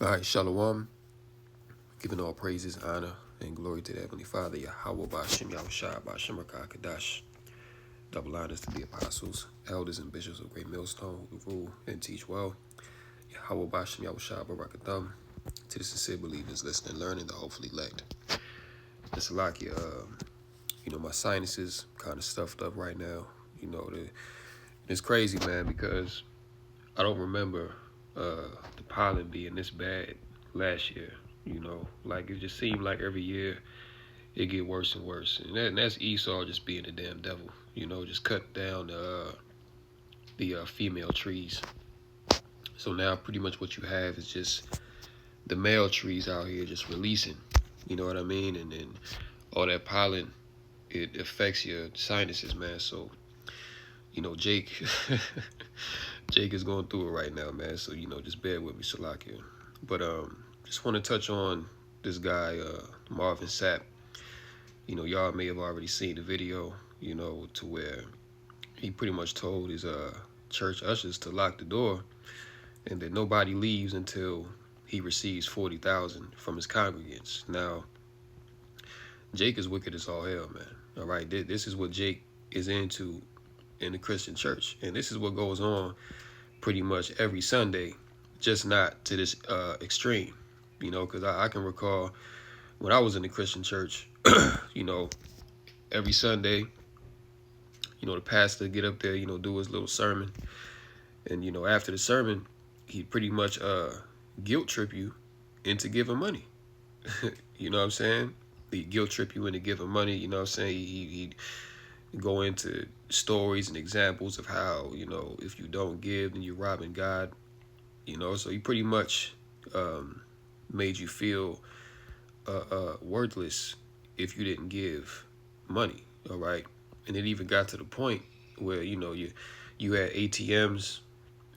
All right, Shalom. Giving all praises, honor, and glory to the Heavenly Father, Yahweh Ba'ashem Yahushua Ba'ashem Kadash. Double honors to the apostles, elders, and bishops of Great Millstone who rule and teach well. Yahweh Ba'ashem Yahushua Barakatham. To the sincere believers listening, learning, the hopefully elect. It's like my sinuses kind of stuffed up right now. It's crazy, man, because I don't remember the pollen being this bad last year. Like it just seemed like every year it get worse and worse, and that's Esau just being the damn devil. Just cut down the female trees. So now pretty much what you have is just the male trees out here just releasing. You know what I mean? And then all that pollen, it affects your sinuses, man. So Jake Jake is going through it right now, man. So just bear with me, Salakia. But just want to touch on this guy, Marvin Sapp. Y'all may have already seen the video, to where he pretty much told his church ushers to lock the door and that nobody leaves until he receives 40,000 from his congregants. Now, Jake is wicked as all hell, man. All right, this is what Jake is into in the Christian church, and this is what goes on pretty much every Sunday, just not to this extreme. Because I can recall when I was in the Christian church, every Sunday, the pastor get up there, do his little sermon. And, after the sermon, he pretty much guilt trip you into giving money. You know what I'm saying? He guilt trip you into giving money. You know what I'm saying? He'd go into stories and examples of how, if you don't give, then you're robbing God. So he pretty much made you feel worthless if you didn't give money. All right. And it even got to the point where, you had ATMs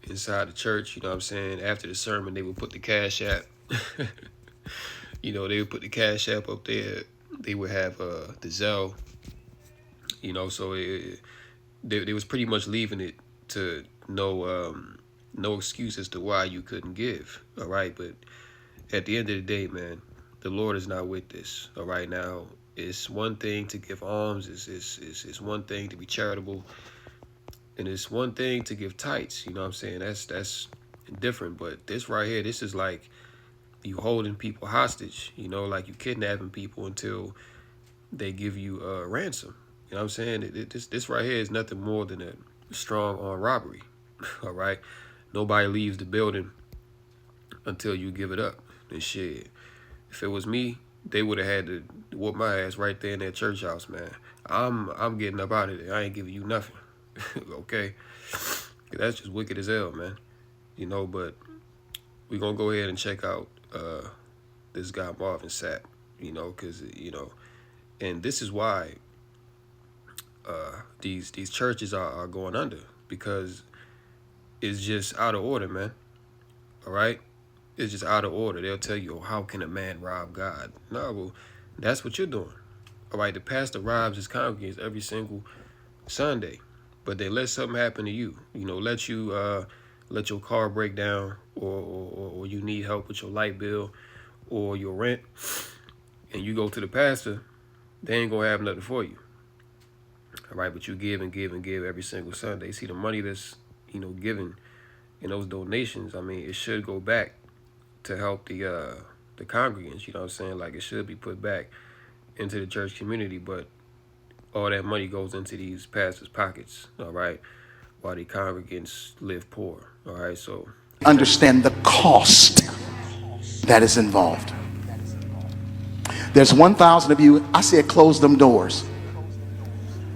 inside the church. You know what I'm saying? After the sermon, they would put the cash app. They would put the cash app up there. They would have the Zelle. So they was pretty much leaving it to no excuse as to why you couldn't give. All right. But at the end of the day, man, the Lord is not with this. All right. Now, it's one thing to give alms. It's one thing to be charitable. And it's one thing to give tithes. You know what I'm saying? That's different. But this right here, this is like you holding people hostage. Like you kidnapping people until they give you a ransom. You know what I'm saying? This right here is nothing more than a strong arm robbery. All right? Nobody leaves the building until you give it up. And shit, if it was me, they would have had to whoop my ass right there in that church house, man. I'm getting up out of there. I ain't giving you nothing. Okay? That's just wicked as hell, man. But we're going to go ahead and check out this guy, Marvin Sapp, because, and this is why these churches are going under, because it's just out of order, man. All right? It's just out of order. They'll tell you, how can a man rob God? No, well, that's what you're doing. All right, the pastor robs his congregants every single Sunday, but they let something happen to you. Let your car break down, or you need help with your light bill or your rent, and you go to the pastor, they ain't gonna have nothing for you. All right, but you give and give and give every single Sunday. See, the money that's given in those donations, I mean, it should go back to help the congregants. You know what I'm saying? Like, it should be put back into the church community, but all that money goes into these pastors' pockets. All right, while the congregants live poor. All right, so understand the cost that is involved. There's 1,000 of you. I said close them doors.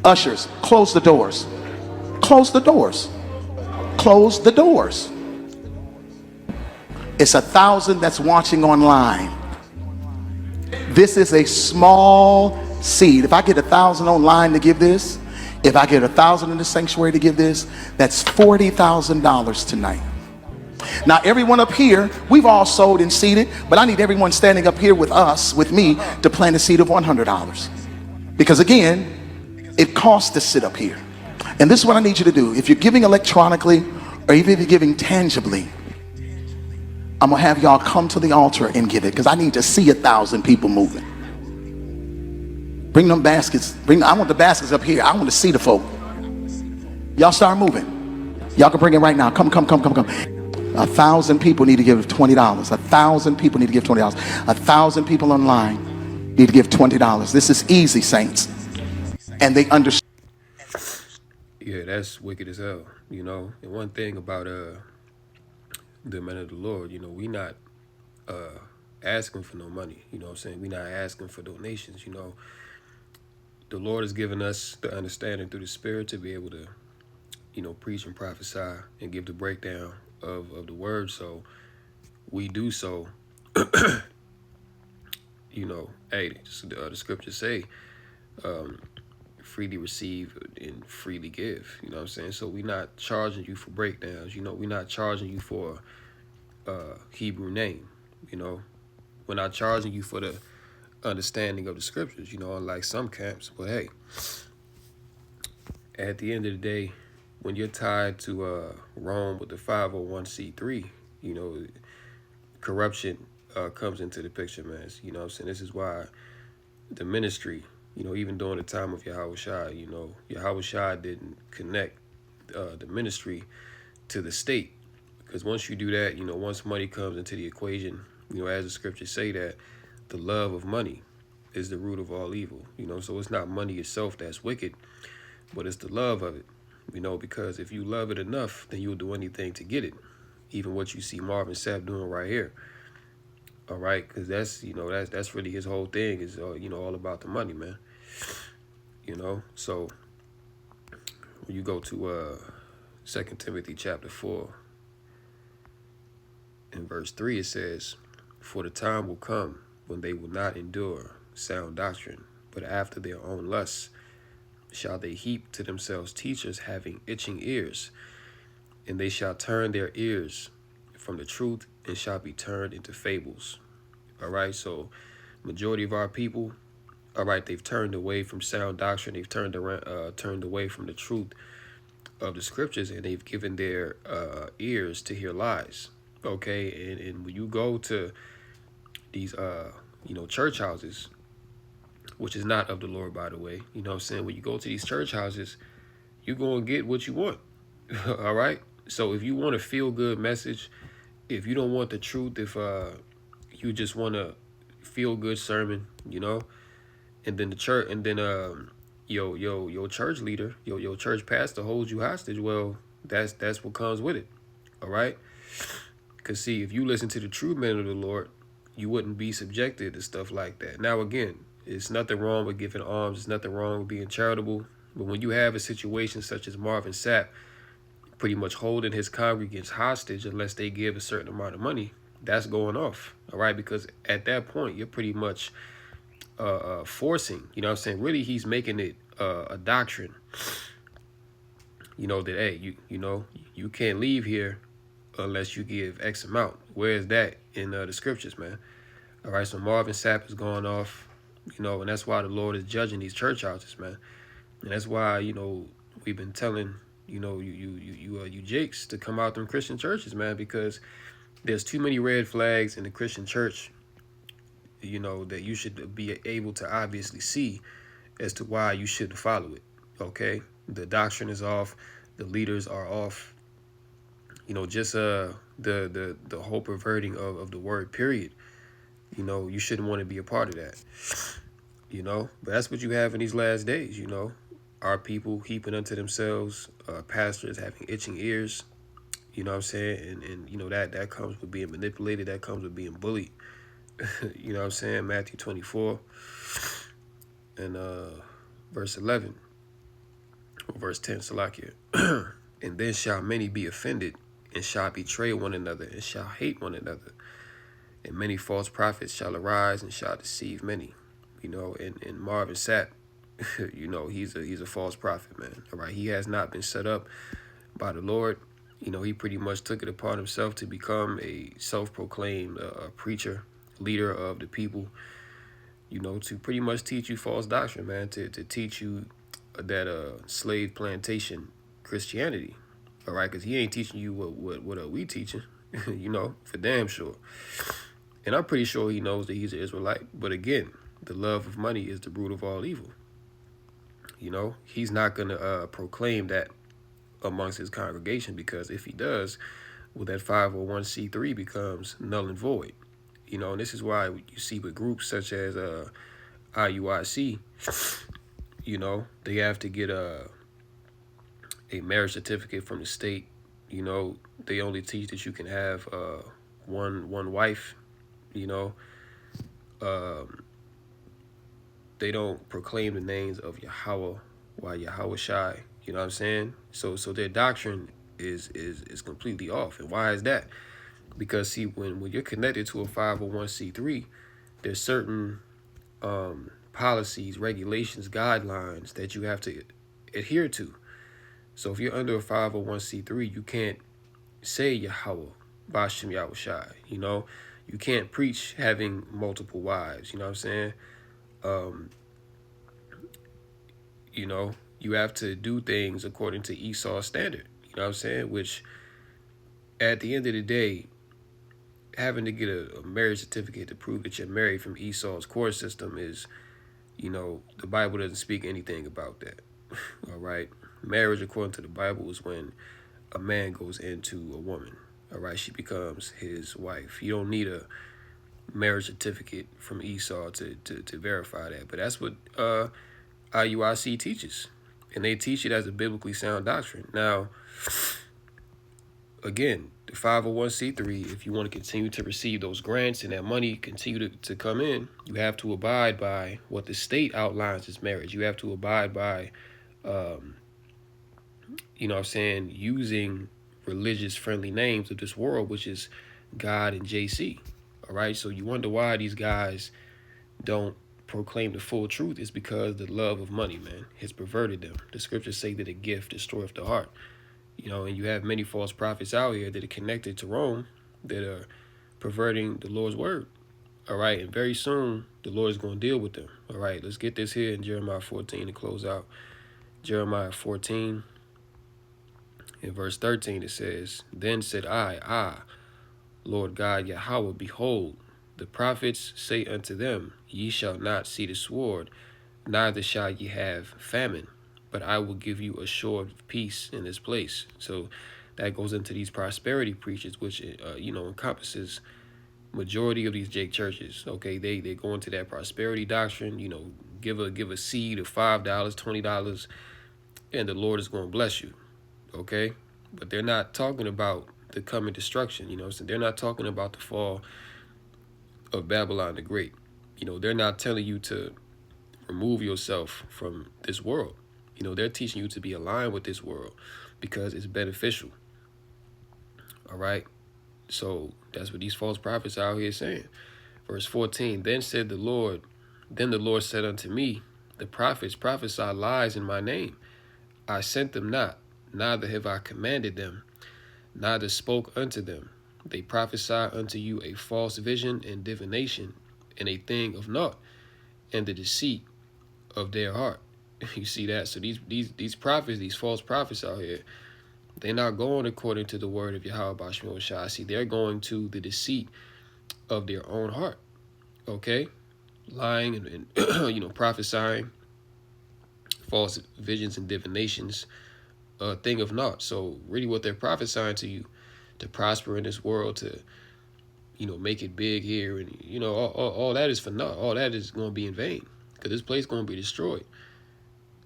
Ushers, close the doors. Close the doors. Close the doors. It's 1,000 that's watching online. This is a small seed. If I get 1,000 online to give this, if I get 1,000 in the sanctuary to give this, that's $40,000 tonight. Now, everyone up here, we've all sold and seeded, but I need everyone standing up here with us, with me, to plant a seed of $100. Because again, it costs to sit up here. And this is what I need you to do. If you're giving electronically, or even if you're giving tangibly, I'm gonna have y'all come to the altar and give it because I need to see 1,000 people moving. Bring them baskets. I want the baskets up here. I want to see the folk. Y'all start moving. Y'all can bring it right now. Come. 1,000 people need to give $20. 1,000 people need to give $20. 1,000 people online need to give $20. This is easy, saints. And they understand. Yeah, that's wicked as hell, you know. And one thing about the men of the Lord, you know, we not uh asking for no money, you know what I'm saying? We not asking for donations, you know. The Lord has given us the understanding through the Spirit to be able to, you know, preach and prophesy and give the breakdown of the word. So we do so, you know, hey, the scriptures say, freely receive and freely give, you know what I'm saying? So we're not charging you for breakdowns, you know, we're not charging you for Hebrew name, you know. We're not charging you for the understanding of the scriptures, you know, unlike some camps. But hey, at the end of the day, when you're tied to Rome with the 501c3, you know, corruption comes into the picture, man. You know what I'm saying? This is why the ministry, you know, even during the time of Yahweh Shai, you know, Yahweh Shai didn't connect the ministry to the state. Because once you do that, you know, once money comes into the equation, you know, as the scriptures say that the love of money is the root of all evil, you know. So it's not money itself that's wicked, but it's the love of it, you know, because if you love it enough, then you'll do anything to get it. Even what you see Marvin Sapp doing right here. All right, because that's, you know, that's really his whole thing is, you know, all about the money, man. You know, so when you go to 2 Timothy chapter 4 in verse 3, it says, "For the time will come when they will not endure sound doctrine, but after their own lusts shall they heap to themselves teachers having itching ears, and they shall turn their ears from the truth and shall be turned into fables." All right, so majority of our people, all right, they've turned away from sound doctrine. They've turned away from the truth of the scriptures, and they've given their ears to hear lies. Okay, and when you go to these you know, church houses, which is not of the Lord, by the way, you know what I'm saying? When you go to these church houses, you're gonna get what you want. All right. So if you want a feel good message, if you don't want the truth, if you just want a feel good sermon, you know, and then the church, and then your church leader, your church pastor holds you hostage. Well, that's what comes with it. All right. Because see, if you listen to the true men of the Lord, you wouldn't be subjected to stuff like that. Now again, it's nothing wrong with giving alms. It's nothing wrong with being charitable. But when you have a situation such as Marvin Sapp pretty much holding his congregants hostage unless they give a certain amount of money, that's going off. All right. Because at that point, you're pretty much forcing, you know what I'm saying? Really, he's making it a doctrine, you know, that, hey, you know, you can't leave here unless you give X amount. Where is that in the scriptures, man? All right, so Marvin Sapp is going off, you know, and that's why the Lord is judging these church houses, man. And that's why, you know, we've been telling, you know, you jakes to come out them Christian churches, man, because there's too many red flags in the Christian church, you know, that you should be able to obviously see as to why you shouldn't follow it. Okay, the doctrine is off, the leaders are off, you know, just the whole perverting of the word, period. You know, you shouldn't want to be a part of that, you know. But that's what you have in these last days, you know. Our people heaping unto themselves, pastors having itching ears, you know what I'm saying? And you know, that comes with being manipulated, that comes with being bullied. You know what I'm saying? Matthew 24 and verse 11, or verse 10, Salakia. "And then shall many be offended, and shall betray one another, and shall hate one another. And many false prophets shall arise, and shall deceive many." You know, and Marvin Sapp, you know, he's a false prophet, man. All right, he has not been set up by the Lord. You know, he pretty much took it upon himself to become a self-proclaimed preacher, leader of the people, you know, to pretty much teach you false doctrine, man, to teach you that slave plantation Christianity. All right, because he ain't teaching you what we teaching. for damn sure. And I'm pretty sure he knows that he's an Israelite. But again, the love of money is the root of all evil. He's not going to proclaim that amongst his congregation, because if he does, well, that 501c3 becomes null and void. And this is why you see with groups such as IUIC, they have to get a marriage certificate from the state. They only teach that you can have one wife. Um, they don't proclaim the names of Yahweh while Yahweh Shai. You know what I'm saying? So their doctrine is completely off. And why is that? Because see, when you're connected to a 501c3, there's certain policies, regulations, guidelines that you have to adhere to. So if you're under a 501c3, you can't say Yahweh Bashem Yahweh Shai. You can't preach having multiple wives. You know what I'm saying? Um, you have to do things according to Esau's standard. You know what I'm saying? Which, at the end of the day, having to get a marriage certificate to prove that you're married from Esau's court system is, the Bible doesn't speak anything about that. All right? Marriage, according to the Bible, is when a man goes into a woman. All right? She becomes his wife. You don't need a marriage certificate from Esau to verify that. But that's what IUIC teaches. And they teach it as a biblically sound doctrine. Now, again, the 501c3, if you want to continue to receive those grants and that money continue to come in, you have to abide by what the state outlines as marriage. You have to abide by, using religious friendly names of this world, which is God and JC. All right. So you wonder why these guys don't proclaim the full truth. It's because the love of money, man, has perverted them. The scriptures say that a gift destroyeth the heart. And you have many false prophets out here that are connected to Rome that are perverting the Lord's word. All right. And very soon the Lord is going to deal with them. All right. Let's get this here in Jeremiah 14 to close out. Jeremiah 14 in verse 13, it says, Then said I, Lord God Yahweh, behold, the prophets say unto them, Ye shall not see the sword, neither shall ye have famine, but I will give you a shore of peace in this place. So that goes into these prosperity preachers, which encompasses majority of these Jake churches. Okay, they go into that prosperity doctrine. Give a seed of $5, $20, and the Lord is going to bless you. Okay, but they're not talking about the coming destruction. So they're not talking about the fall of Babylon the Great. They're not telling you to remove yourself from this world. They're teaching you to be aligned with this world because it's beneficial. All right. So that's what these false prophets out here saying. Verse 14, Then the Lord said unto me, The prophets prophesy lies in my name. I sent them not, neither have I commanded them, neither spoke unto them. They prophesy unto you a false vision and divination, and a thing of naught, and the deceit of their heart. You see that? So these prophets, these false prophets out here, they're not going according to the word of Yahweh Bashmi Shai. See, they're going to the deceit of their own heart. Okay? Lying and prophesying false visions and divinations, a thing of naught. So really what they're prophesying to you, to prosper in this world, to make it big here, and all that is for naught. All that is going to be in vain, because this place is going to be destroyed.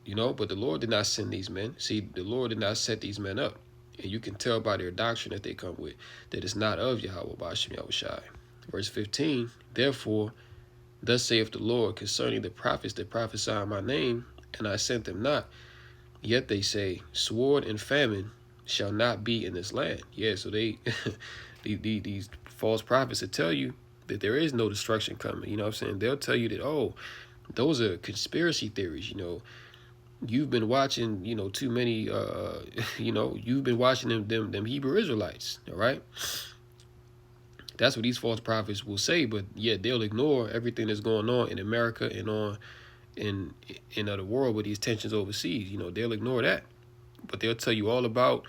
But the Lord did not send these men. See, the Lord did not set these men up, and you can tell by their doctrine that they come with that it's not of Yahweh Bashem Yahweh Shai. Verse 15, Therefore, thus saith the Lord concerning the prophets that prophesy in my name, and I sent them not. Yet they say, Sword and famine shall not be in this land. Yeah, so they these false prophets will tell you that there is no destruction coming. You know what I'm saying? They'll tell you that, oh, those are conspiracy theories. You've been watching, too many, you've been watching them Hebrew Israelites. All right. That's what these false prophets will say, but yet they'll ignore everything that's going on in America and on in the world with these tensions overseas. They'll ignore that, but they'll tell you all about,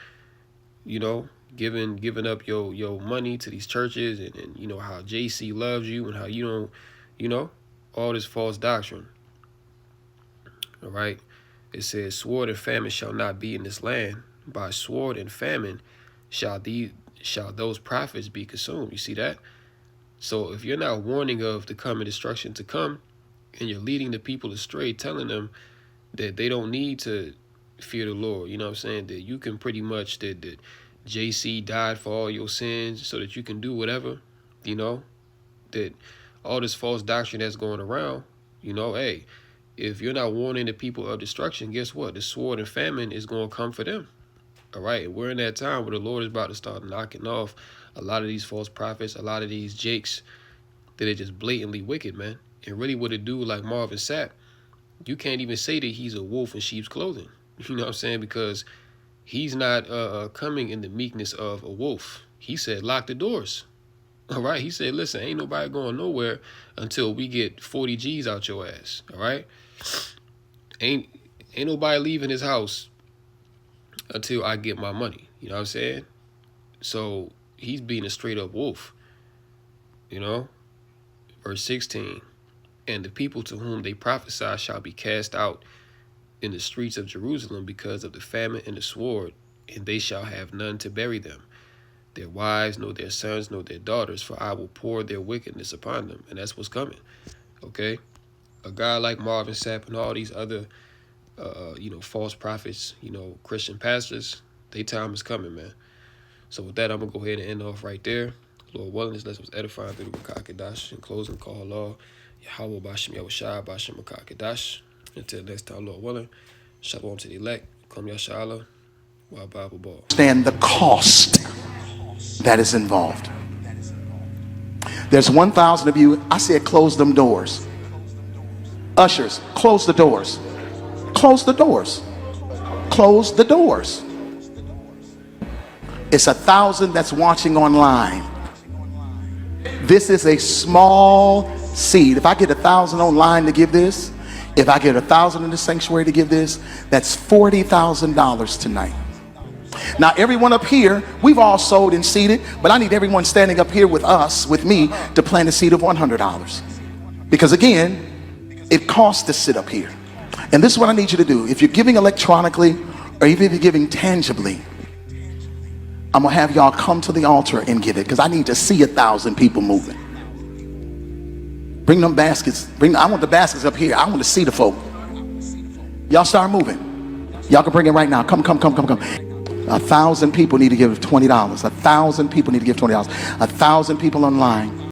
giving up your money to these churches, and you know how JC loves you and how you don't, you know, all this false doctrine. All right. It says, sword and famine shall not be in this land. By sword and famine shall those prophets be consumed. You see that? So if you're not warning of the coming destruction to come, and you're leading the people astray, telling them that they don't need to fear the Lord, you know what I'm saying? That you can pretty much, that JC died for all your sins so that you can do whatever, you know, that all this false doctrine that's going around, you know, hey, if you're not warning the people of destruction, guess what? The sword and famine is going to come for them. All right. And we're in that time where the Lord is about to start knocking off a lot of these false prophets, a lot of these jakes that are just blatantly wicked, man. And really what it do, like Marvin Sapp, you can't even say that he's a wolf in sheep's clothing. You know what I'm saying? Because he's not coming in the meekness of a wolf. He said, lock the doors. All right. He said, listen, ain't nobody going nowhere until we get 40 G's out your ass. All right. Ain't nobody leaving his house until I get my money. You know what I'm saying? So he's being a straight up wolf. You know? Verse 16. And the people to whom they prophesy shall be cast out in the streets of Jerusalem because of the famine and the sword, and they shall have none to bury them, their wives, nor their sons, nor their daughters, for I will pour their wickedness upon them. And that's what's coming. Okay? A guy like Marvin Sapp and all these other, false prophets, Christian pastors, their time is coming, man. So with that, I'm going to go ahead and end off right there. Lord willing, this lesson was edifying through the Makakadash. In closing, call Allah, Yahweh Bashem Yahushua Bashem Makakadash. Until next time, Lord willing, shalom to the elect. Come Yashala. Wa Bible Ball. Understand the cost that is involved. There's 1,000 of you. I said close them doors. Ushers, close the doors. Close the doors. Close the doors. It's 1,000 that's watching online. This is a small seed. If I get 1,000 online to give this, if I get 1,000 in the sanctuary to give this, that's $40,000 tonight. Now everyone up here, we've all sold and seeded, but I need everyone standing up here with us, with me, to plant a seed of $100. Because again, it costs to sit up here. And this is what I need you to do. If you're giving electronically, or even if you're giving tangibly, I'm gonna have y'all come to the altar and give it, because I need to see 1,000 people moving. Bring them baskets. I want the baskets up here. I want to see the folk. Y'all start moving. Y'all can bring it right now. Come. 1,000 people need to give $20. 1,000 people need to give $20. 1,000 people online.